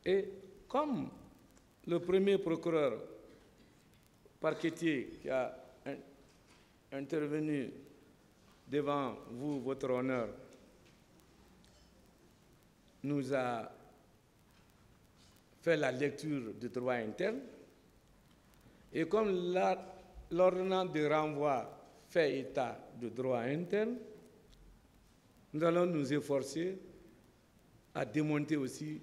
Et comme le premier procureur parquetier qui a intervenu devant vous, votre honneur, nous a fait la lecture du droit interne, et comme l'ordonnance de renvoi fait état de droit interne, nous allons nous efforcer à démonter aussi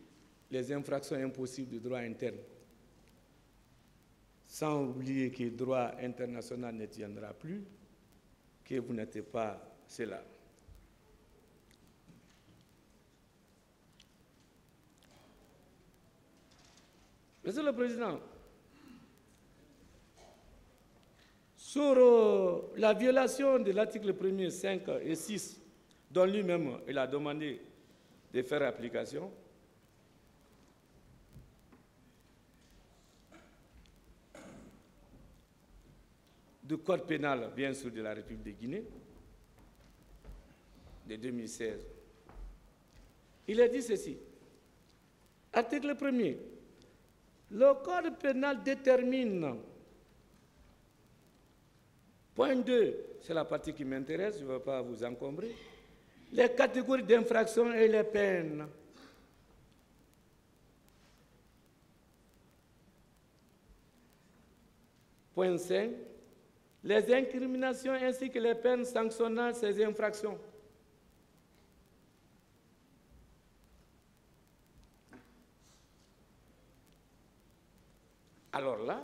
les infractions impossibles du droit interne, sans oublier que le droit international ne tiendra plus, que vous n'êtes pas cela. Monsieur le Président, sur la violation de l'article 1er, 5 et 6, dont lui-même il a demandé de faire application, du Code pénal, bien sûr, de la République de Guinée, de 2016. Il a dit ceci. Article 1er. Le Code pénal détermine, point 2, c'est la partie qui m'intéresse, je ne veux pas vous encombrer, les catégories d'infractions et les peines. Point 5, les incriminations ainsi que les peines sanctionnant ces infractions. Alors là,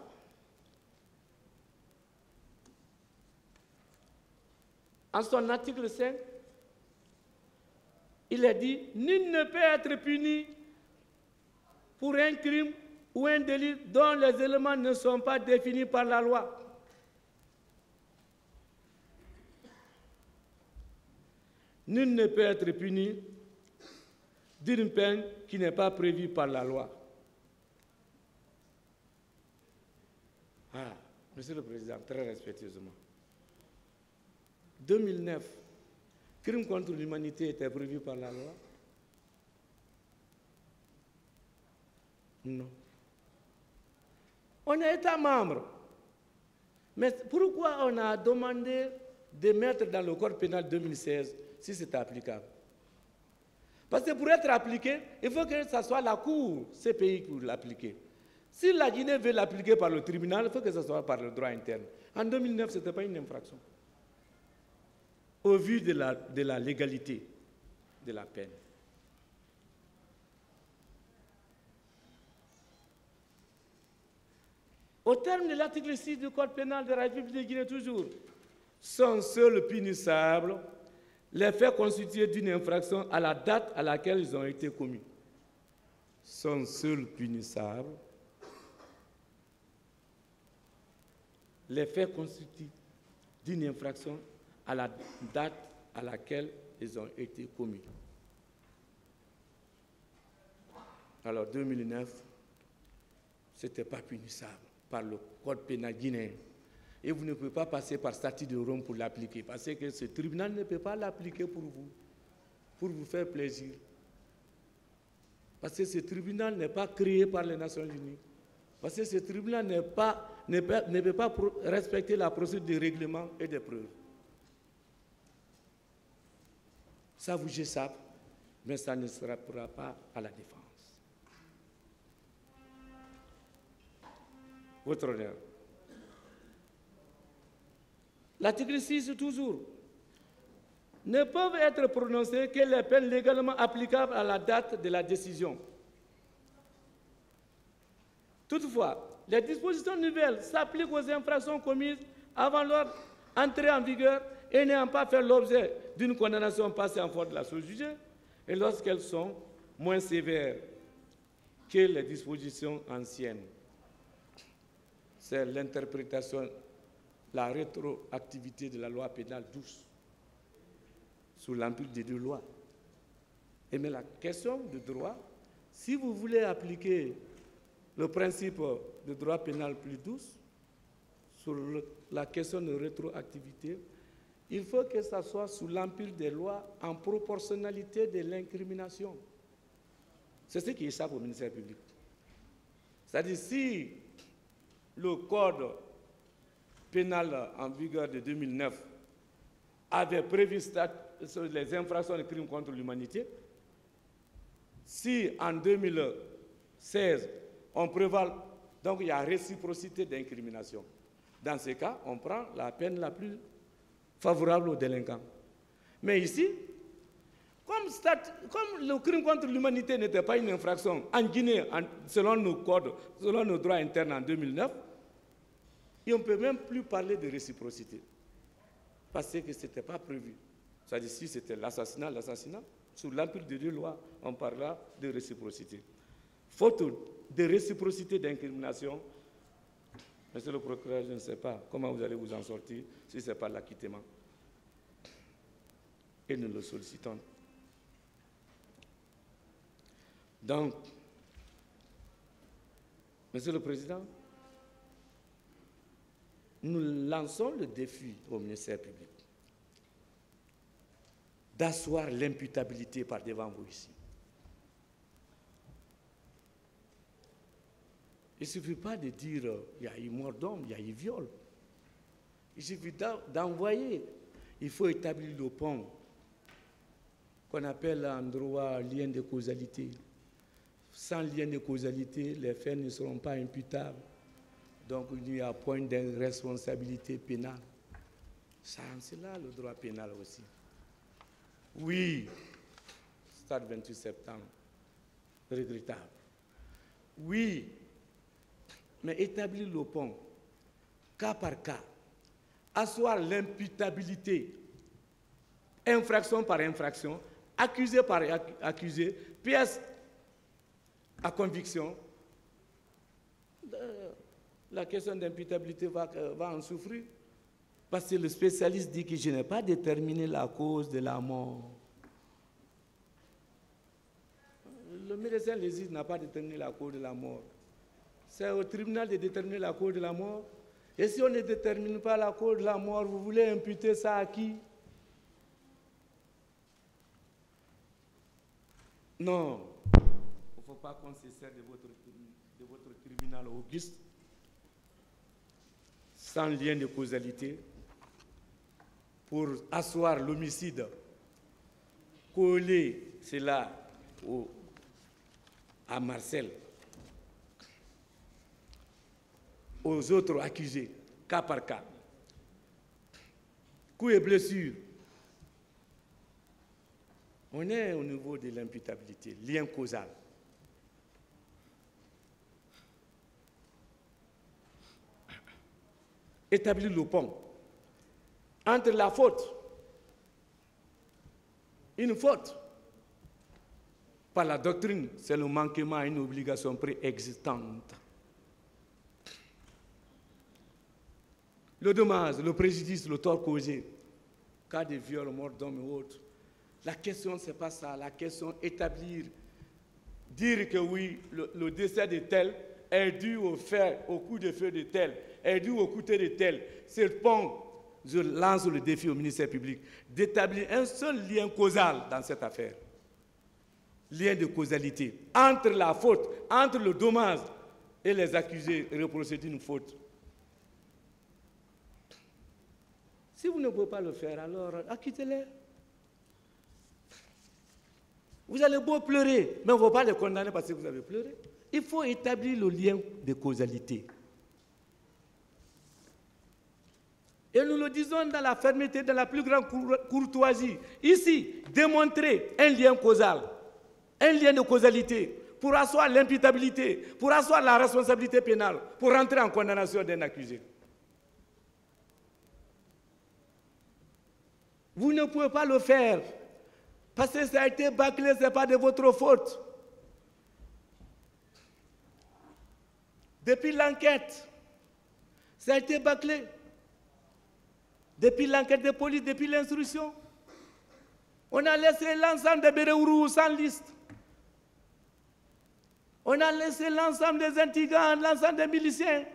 en son article 5, il est dit « Nul ne peut être puni pour un crime ou un délit dont les éléments ne sont pas définis par la loi. » Nul ne peut être puni d'une peine qui n'est pas prévue par la loi. Ah, Monsieur le Président, très respectueusement. 2009, crime contre l'humanité était prévu par la loi? Non. On est État membre. Mais pourquoi on a demandé de mettre dans le Code pénal 2016 si c'est applicable? Parce que pour être appliqué, il faut que ce soit la Cour, ces pays pour l'appliquer. Si la Guinée veut l'appliquer par le tribunal, il faut que ce soit par le droit interne. En 2009, ce n'était pas une infraction. Au vu de la légalité de la peine. Au terme de l'article 6 du Code pénal de la République de Guinée, toujours, sont seuls punissables les faits constitués d'une infraction à la date à laquelle ils ont été commis. Sont seuls punissables les faits constitués d'une infraction à la date à laquelle ils ont été commis. Alors 2009, ce n'était pas punissable par le Code pénal guinéen. Et vous ne pouvez pas passer par statut de Rome pour l'appliquer, parce que ce tribunal ne peut pas l'appliquer pour vous faire plaisir. Parce que ce tribunal n'est pas créé par les Nations Unies. Parce que ce tribunal ne peut pas respecter la procédure de règlement et de preuves. Ça vous échappe, mais ça ne sera pas à la défense. Votre honneur. L'article 6, toujours, ne peuvent être prononcées que les peines légalement applicables à la date de la décision. Toutefois, les dispositions nouvelles s'appliquent aux infractions commises avant leur entrée en vigueur et n'ayant pas fait l'objet d'une condamnation passée en force de la chose jugée, et lorsqu'elles sont moins sévères que les dispositions anciennes. C'est l'interprétation, la rétroactivité de la loi pénale douce sous l'empire des deux lois. Et mais la question de droit, si vous voulez appliquer le principe de droit pénal plus douce sur la question de rétroactivité, il faut que ça soit sous l'empire des lois en proportionnalité de l'incrimination. C'est ce qui échappe au ministère public. C'est-à-dire, si le code pénal en vigueur de 2009 avait prévu les infractions de crimes contre l'humanité, si en 2016, on prévoit, donc il y a réciprocité d'incrimination. Dans ce cas, on prend la peine la plus favorable aux délinquants. Mais ici, comme le crime contre l'humanité n'était pas une infraction en Guinée, selon nos codes, selon nos droits internes en 2009, et on ne peut même plus parler de réciprocité. Parce que ce n'était pas prévu. C'est-à-dire, si c'était l'assassinat, sous l'empire de deux lois, on parlera de réciprocité. Faute de réciprocité d'incrimination, monsieur le procureur, je ne sais pas comment vous allez vous en sortir si ce n'est pas l'acquittement. Et nous le sollicitons. Donc, monsieur le Président, nous lançons le défi au ministère public d'asseoir l'imputabilité par devant vous ici. Il ne suffit pas de dire il y a eu mort d'homme, il y a eu viol. Il suffit d'envoyer. Il faut établir le pont qu'on appelle en droit lien de causalité. Sans lien de causalité, les faits ne seront pas imputables. Donc il y a point de responsabilité pénale. C'est là le droit pénal aussi. Oui, stade 28 septembre, regrettable. Oui, mais établir le pont, cas par cas, asseoir l'imputabilité, infraction par infraction, accusé par accusé, pièce à conviction, la question d'imputabilité va en souffrir. Parce que le spécialiste dit que je n'ai pas déterminé la cause de la mort. Le médecin légiste n'a pas déterminé la cause de la mort. C'est au tribunal de déterminer la cause de la mort. Et si on ne détermine pas la cause de la mort, vous voulez imputer ça à qui? Non. Il ne faut pas qu'on se sert de votre tribunal auguste, sans lien de causalité, pour asseoir l'homicide, coller cela à Marcel, aux autres accusés, cas par cas. Coups et blessures. On est au niveau de l'imputabilité, lien causal. Établir le pont entre la faute, une faute, par la doctrine, c'est le manquement à une obligation préexistante. Le dommage, le préjudice, le tort causé, cas de viol, mort d'homme et autres. La question, ce n'est pas ça. La question, établir, dire que oui, le décès de tel est dû au coup de feu de tel, est dû au couteau de tel. Ce pont, je lance le défi au ministère public d'établir un seul lien causal dans cette affaire. Lien de causalité entre la faute, entre le dommage et les accusés reprochés d'une faute. Si vous ne pouvez pas le faire, alors acquittez-les. Vous allez beau pleurer, mais on ne va pas les condamner parce que vous avez pleuré. Il faut établir le lien de causalité. Et nous le disons dans la fermeté, dans la plus grande courtoisie. Ici, démontrer un lien causal, un lien de causalité, pour asseoir l'imputabilité, pour asseoir la responsabilité pénale, pour rentrer en condamnation d'un accusé. Vous ne pouvez pas le faire, parce que ça a été bâclé, ce n'est pas de votre faute. Depuis l'enquête, ça a été bâclé. Depuis l'enquête de police, depuis l'instruction, on a laissé l'ensemble des Béréourou sans liste. On a laissé l'ensemble des intrigants, l'ensemble des miliciens.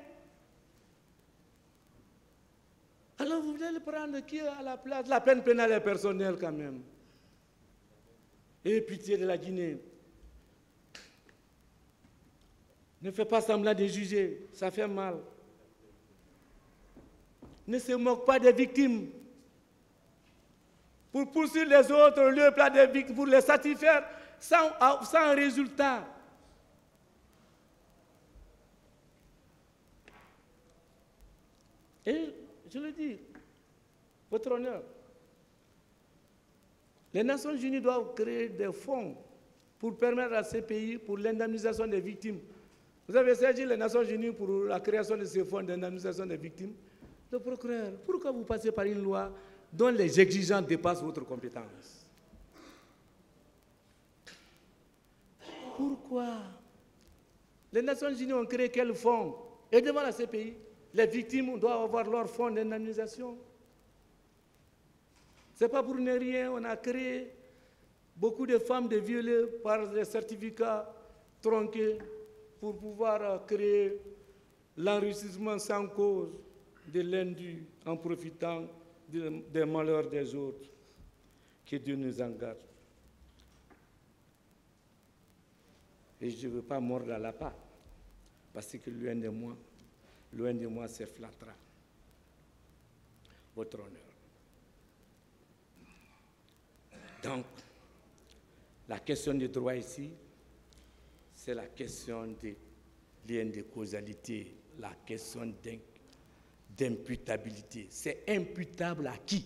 Alors vous voulez le prendre qui est à la place? La peine pénale est personnelle quand même. Et pitié de la Guinée. Ne fais pas semblant de juger, ça fait mal. Ne se moque pas des victimes. Pour poursuivre les autres, le plan des victimes, pour les satisfaire sans résultat. Et je le dis, votre honneur, les Nations Unies doivent créer des fonds pour permettre à ces pays, pour l'indemnisation des victimes. Vous avez saisi les Nations Unies pour la création de ces fonds d'indemnisation des victimes. Le procureur, pourquoi vous passez par une loi dont les exigences dépassent votre compétence? Pourquoi? Les Nations Unies ont créé quel fonds? Et devant la CPI, les victimes doivent avoir leur fonds d'indemnisation. Ce n'est pas pour ne rien, on a créé beaucoup de femmes de violées par des certificats tronqués pour pouvoir créer l'enrichissement sans cause de l'indu en profitant des malheurs des autres. Que Dieu nous en garde. Et je ne veux pas mordre à la part, parce que loin de moi, c'est flattera. Votre honneur. Donc, la question du droit ici, c'est la question des liens de causalité, la question d'imputabilité. C'est imputable à qui?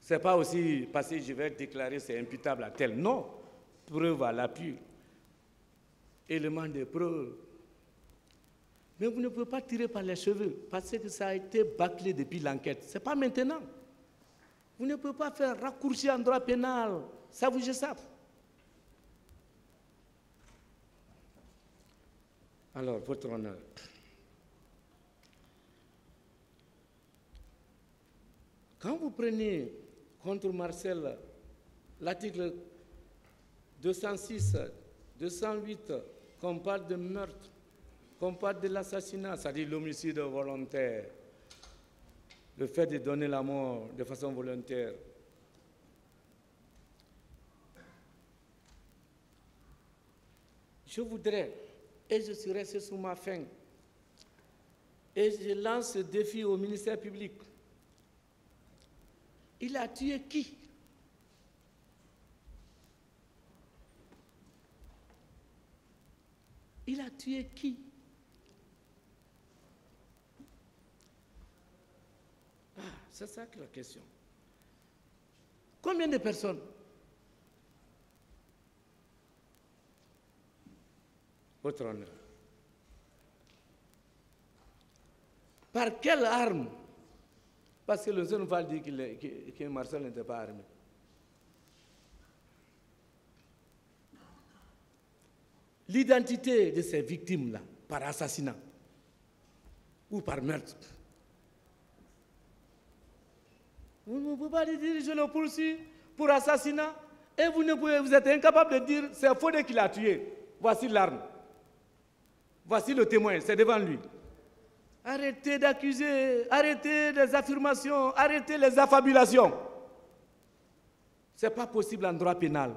Ce n'est pas aussi parce que je vais déclarer c'est imputable à tel. Non, preuve à l'appui, élément de preuve. Mais vous ne pouvez pas tirer par les cheveux parce que ça a été bâclé depuis l'enquête. Ce n'est pas maintenant. Vous ne pouvez pas faire raccourci en droit pénal. Ça vous échappe. Alors, votre honneur. Quand vous prenez contre Marcel l'article 206, 208, qu'on parle de meurtre, qu'on parle de l'assassinat, c'est-à-dire l'homicide volontaire, le fait de donner la mort de façon volontaire. Je voudrais, et je suis resté sous ma faim, et je lance ce défi au ministère public. Il a tué qui? Il a tué qui? Ah, c'est ça que la question. Combien de personnes? Votre honneur. Par quelle arme? Parce que le jeune va dire que Marcel n'était pas armé. L'identité de ces victimes-là, par assassinat ou par meurtre. Vous ne pouvez pas dire je le poursuis pour assassinat et vous êtes incapable de dire c'est Fodé qui l'a tué. Voici l'arme. Voici le témoin, c'est devant lui. Arrêtez d'accuser, arrêtez les affirmations, arrêtez les affabulations. Ce n'est pas possible en droit pénal.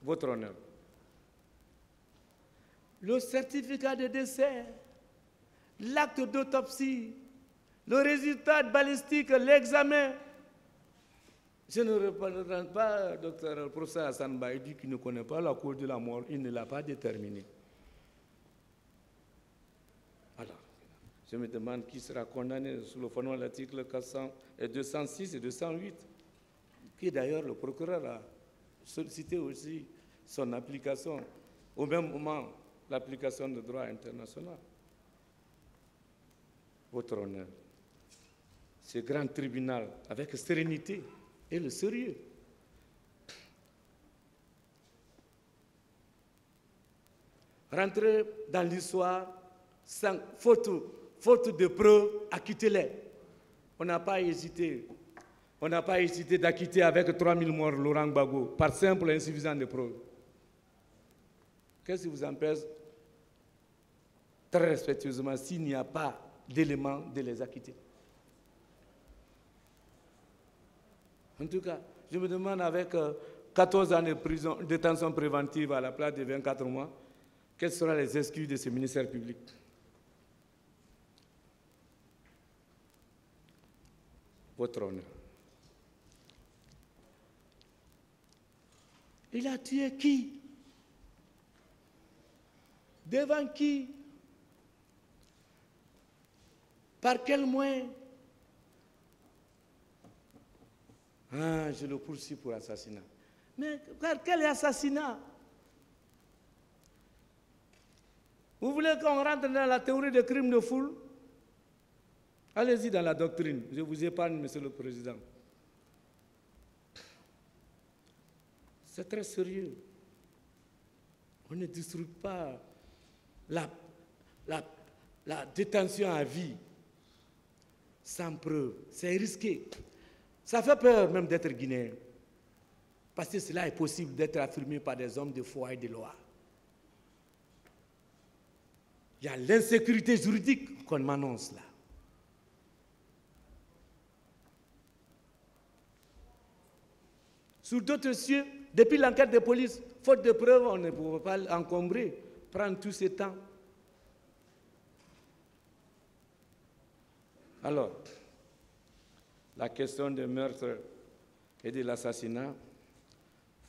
Votre honneur. Le certificat de décès, l'acte d'autopsie, le résultat balistique, l'examen. Je ne reprends pas, docteur professeur Hassan Ba, il dit qu'il ne connaît pas la cause de la mort, il ne l'a pas déterminée. Alors, je me demande qui sera condamné sous le fondement de l'article 206 et 208, qui d'ailleurs le procureur a sollicité aussi son application, au même moment l'application du droit international. Votre honneur, ce grand tribunal, avec sérénité et le sérieux, rentrer dans l'histoire sans faute de preuves, acquittez-les. On n'a pas hésité. On n'a pas hésité d'acquitter avec 3000 morts Laurent Gbagbo par simple insuffisance de preuves. Qu'est-ce qui vous empêche, très respectueusement, s'il n'y a pas d'éléments, de les acquitter? En tout cas, je me demande avec 14 ans de prison, détention préventive à la place de 24 mois, quelles seront les excuses de ce ministère public? Votre honneur. Il a tué qui? Devant qui? Par quel moyen? Ah, je le poursuis pour assassinat. Mais quel assassinat? Vous voulez qu'on rentre dans la théorie des crimes de foule? Allez-y dans la doctrine. Je vous épargne, Monsieur le Président. C'est très sérieux. On ne distribue pas la détention à vie sans preuve. C'est risqué. Ça fait peur même d'être guinéen. Parce que cela est possible d'être affirmé par des hommes de foi et de loi. Il y a l'insécurité juridique qu'on m'annonce là. Sur d'autres cieux, depuis l'enquête de police, faute de preuves, on ne pouvait pas l'encombrer, prendre tout ce temps. Alors, la question des meurtres et de l'assassinat,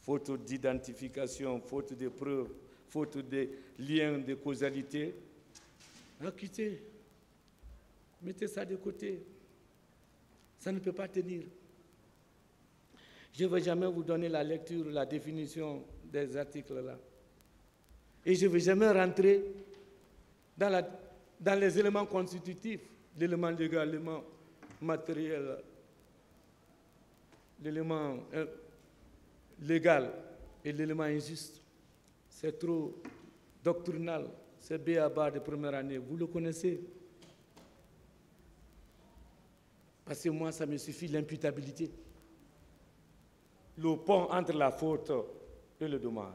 faute d'identification, faute de preuves, faute de liens de causalité, quittez, mettez ça de côté. Ça ne peut pas tenir. Je ne vais jamais vous donner la lecture, la définition des articles là. Et je ne vais jamais rentrer dans les éléments constitutifs, l'élément légal, l'élément matériel, l'élément légal et l'élément injuste. C'est trop doctrinal, c'est b.a.-ba de première année, vous le connaissez. Parce que moi, ça me suffit l'imputabilité. Le pont entre la faute et le dommage.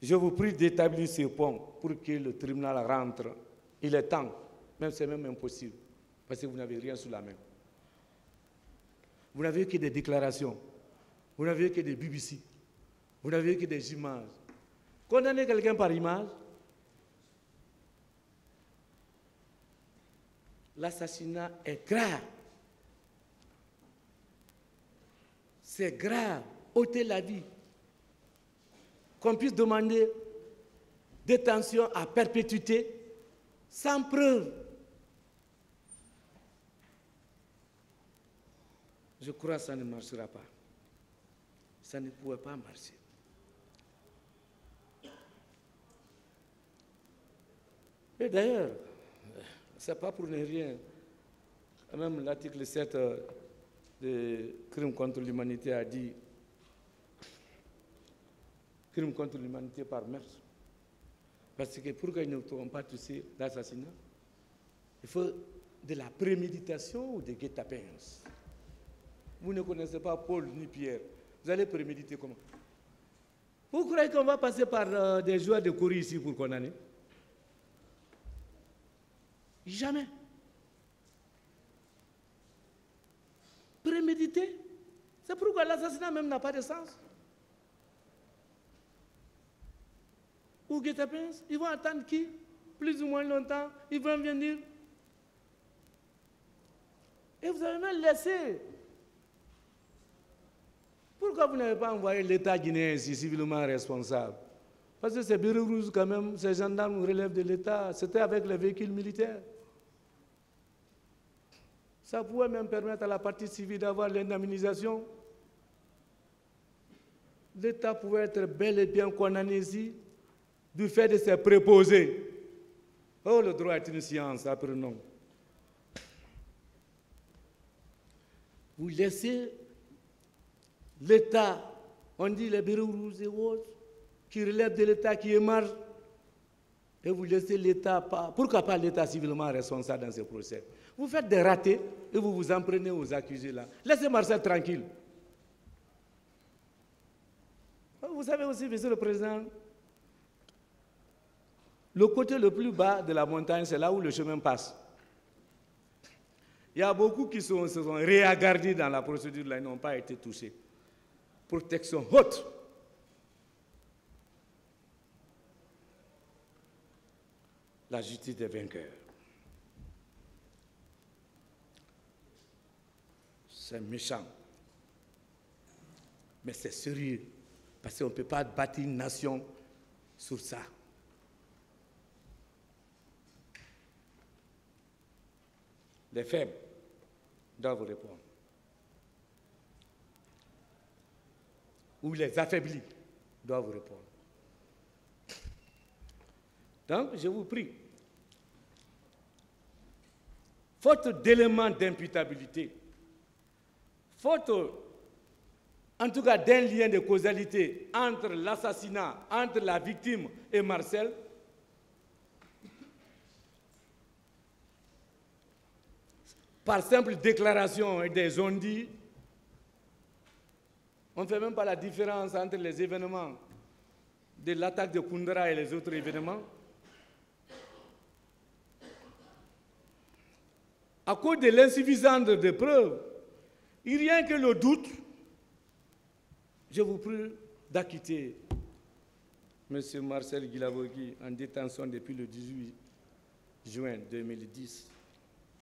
Je vous prie d'établir ce pont pour que le tribunal rentre. Il est temps, même c'est même impossible, parce que vous n'avez rien sous la main. Vous n'avez que des déclarations, vous n'avez que des BBC, vous n'avez que des images. Condamner quelqu'un par image, l'assassinat est grave. C'est grave, ôter la vie. Qu'on puisse demander détention à perpétuité sans preuve. Je crois que ça ne marchera pas. Ça ne pouvait pas marcher. Et d'ailleurs, ce n'est pas pour ne rien. Même l'article 7 des crimes contre l'humanité a dit crimes contre l'humanité par meurtre. Parce que pour qu'ils ne soient pas touchés d'assassinat, il faut de la préméditation ou des guet-apens. Vous ne connaissez pas Paul ni Pierre. Vous allez préméditer comment? Vous croyez qu'on va passer par des joueurs de courrier ici pour condamner? Jamais. Préméditer. C'est pourquoi l'assassinat même n'a pas de sens. Ou guet-apens, ils vont attendre qui? Plus ou moins longtemps, ils vont venir. Et vous avez même laissé. Pourquoi vous n'avez pas envoyé l'État guinéen ici, civilement responsable? Parce que ces bureaux rouges, quand même, ces gendarmes relèvent de l'État. C'était avec les véhicules militaires. Ça pouvait même permettre à la partie civile d'avoir l'indemnisation. L'État pouvait être bel et bien condamné ici du fait de ses préposés. Oh, le droit est une science, apprenons. Vous laissez l'État, on dit les bureaux rouges et autres, qui relèvent de l'État, qui émargent, et vous laissez l'État, pourquoi pas l'État civilement responsable dans ce procès? Vous faites des ratés et vous vous en prenez aux accusés là. Laissez Marcel tranquille. Vous savez aussi, Monsieur le Président, le côté le plus bas de la montagne, c'est là où le chemin passe. Il y a beaucoup qui se sont réagardés dans la procédure là, ils n'ont pas été touchés. protection haute. La justice des vainqueurs. C'est méchant. Mais c'est sérieux. Parce qu'on ne peut pas bâtir une nation sur ça. Les faibles doivent répondre. Ou les affaiblis doivent répondre. Donc, je vous prie, faute d'éléments d'imputabilité, faute, en tout cas, d'un lien de causalité entre l'assassinat, entre la victime et Marcel, par simple déclaration et des on-dit, on ne fait même pas la différence entre les événements de l'attaque de Koundra et les autres événements. À cause de l'insuffisance de preuves, il n'y a rien que le doute, je vous prie d'acquitter M. Marcel Guilabogui en détention depuis le 18 juin 2010.